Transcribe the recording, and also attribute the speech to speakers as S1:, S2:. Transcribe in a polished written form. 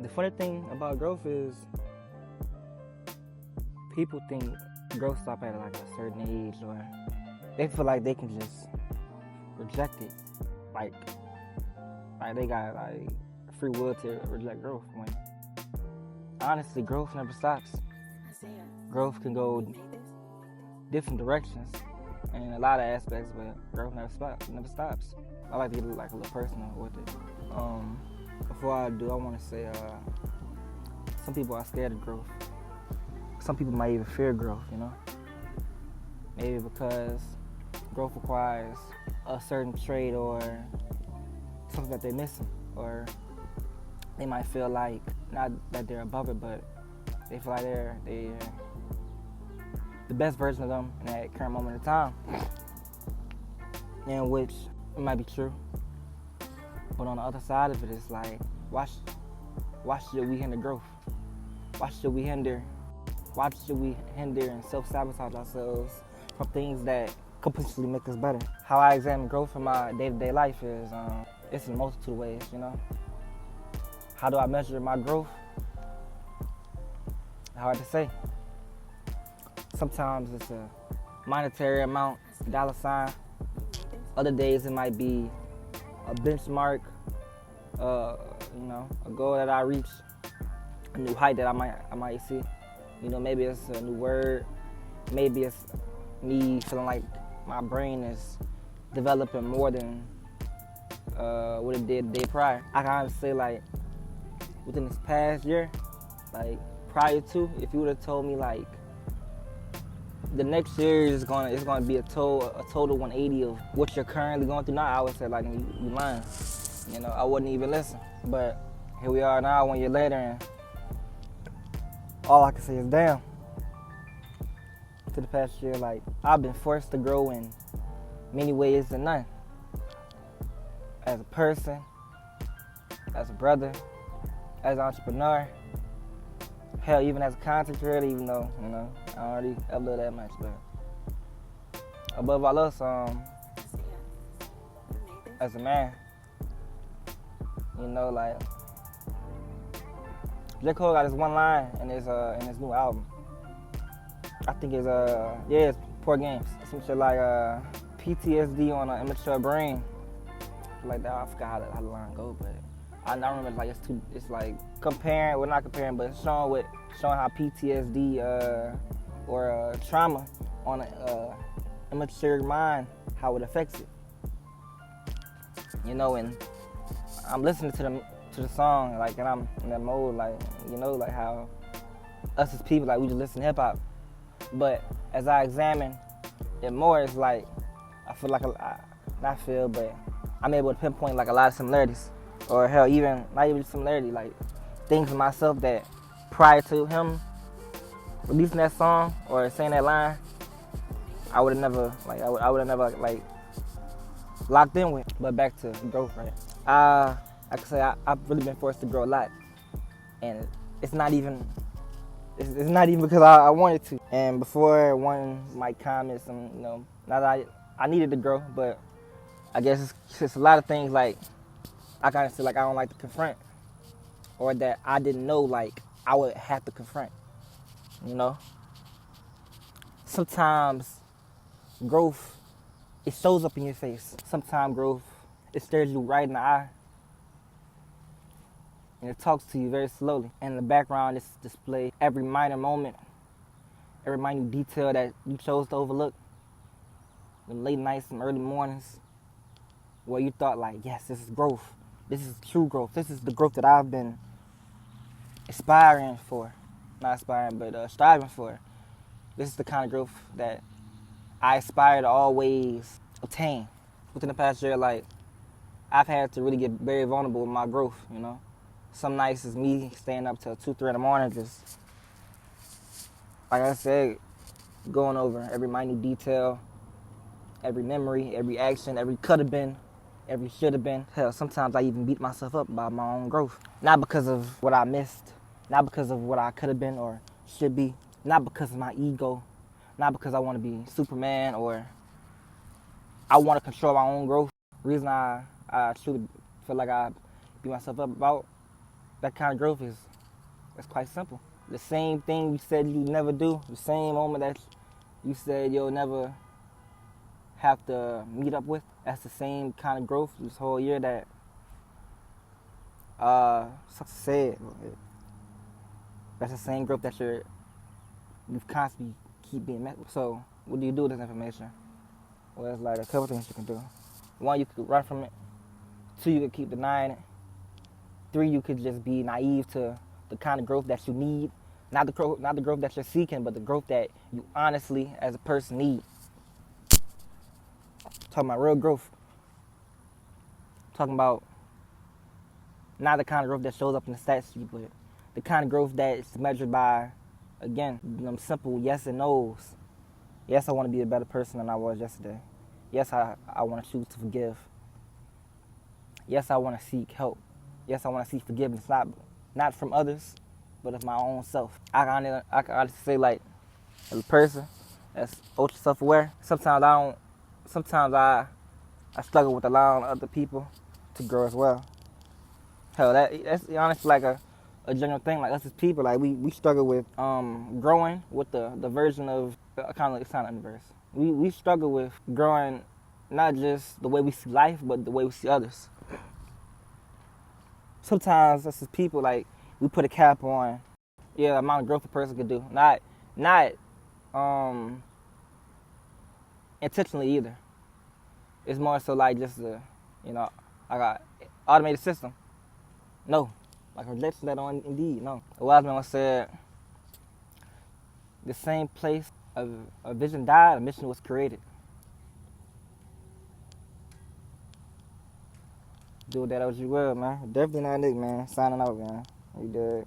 S1: The funny thing about growth is people think growth stop at like a certain age, or they feel like they can just reject it. Like they got like free will to reject growth, when honestly growth never stops. Growth can go different directions in a lot of aspects, but growth never stops. I like to get like a little personal with it. Before I do, I want to say some people are scared of growth. Some people might even fear growth, Maybe because growth requires a certain trait or something that they're missing, or they might feel like, not that they're above it, but they feel like they're the best version of them in that current moment of time, in which it might be true. But on the other side of it, it's like, why should we hinder growth? Why should we hinder and self-sabotage ourselves from things that could potentially make us better? How I examine growth in my day-to-day life is, it's in a multitude of ways, How do I measure my growth? Hard to say. Sometimes it's a monetary amount, dollar sign. Other days it might be a benchmark, a goal that I reach, a new height that I might see. Maybe it's a new word. Maybe it's me feeling like my brain is developing more than what it did the day prior. I can honestly say, like, within this past year, like prior to, if you would have told me like the next year is gonna be a total 180 of what you're currently going through now, I would say like you lying. I wouldn't even listen. But here we are now, 1 year later, and all I can say is damn. To the past year, like, I've been forced to grow in many ways than none. As a person, as a brother, as an entrepreneur, hell, even as a content creator, even though, I don't already upload that much, but above all else, as a man, like, J. Cole got this one line in his new album. I think it's Poor Games. Some shit like PTSD on an immature brain. Like that, I forgot how the line go, but I remember like it's like comparing, well not comparing, but showing how PTSD or trauma on an immature mind, how it affects it. And I'm listening to the song, like, and I'm in that mode, like, like how us as people, like, we just listen to hip hop. But as I examine it more, it's like I feel like but I'm able to pinpoint like a lot of similarities, or hell, even not even similarity, like things in myself that prior to him releasing that song or saying that line, I would have never locked in with. But back to growth, right? I can say I've really been forced to grow a lot, and it's not even because I wanted to. And before one might comment some, not that I needed to grow, but I guess it's just a lot of things like I kind of feel like I don't like to confront, or that I didn't know like I would have to confront. Sometimes growth, it shows up in your face. Sometimes growth, it stares you right in the eye, and it talks to you very slowly. And in the background, it's displayed every minor moment, every minute detail that you chose to overlook. The late nights and early mornings where you thought like, yes, this is growth. This is true growth. This is the growth that I've been aspiring for. Not aspiring, but striving for. This is the kind of growth that I aspire to always obtain. Within the past year, like, I've had to really get very vulnerable with my growth, Some nights is me staying up till 2, 3 in the morning, just, like I said, going over every minute detail, every memory, every action, every could have been, every should have been. Hell, sometimes I even beat myself up about my own growth. Not because of what I missed, not because of what I could have been or should be, not because of my ego, not because I want to be Superman or I want to control my own growth. The reason I truly feel like I beat myself up about That kind of growth it's quite simple. The same thing you said you never do, the same moment that you said you'll never have to meet up with, that's the same kind of growth this whole year that said. That's the same growth that you constantly keep being met with. So what do you do with this information? Well, it's like a couple things you can do. One, you could run from it. Two, you could keep denying it. Three, you could just be naive to the kind of growth that you need. Not the growth that you're seeking, but the growth that you honestly, as a person, need. Talking about real growth. Talking about not the kind of growth that shows up in the stats sheet, but the kind of growth that is measured by, again, them simple yes and no's. Yes, I want to be a better person than I was yesterday. Yes, I want to choose to forgive. Yes, I want to seek help. Yes, I want to seek forgiveness, not from others, but of my own self. I can honestly say, like, as a person that's ultra self-aware, sometimes I struggle with allowing other people to grow as well. Hell, that's honestly like a general thing. Like us as people, like we struggle with growing with the version of kind of like sound inverse. We struggle with growing not just the way we see life, but the way we see others. Sometimes us as people, like we put a cap on the amount of growth a person could do. Not intentionally either. It's more so like just I got automated system. No. Like a rejection that on Indeed, no. A wise man once said, the same place a vision died, a mission was created. Do that as you will, man. Definitely not Nick, man. Signing out, man. You did.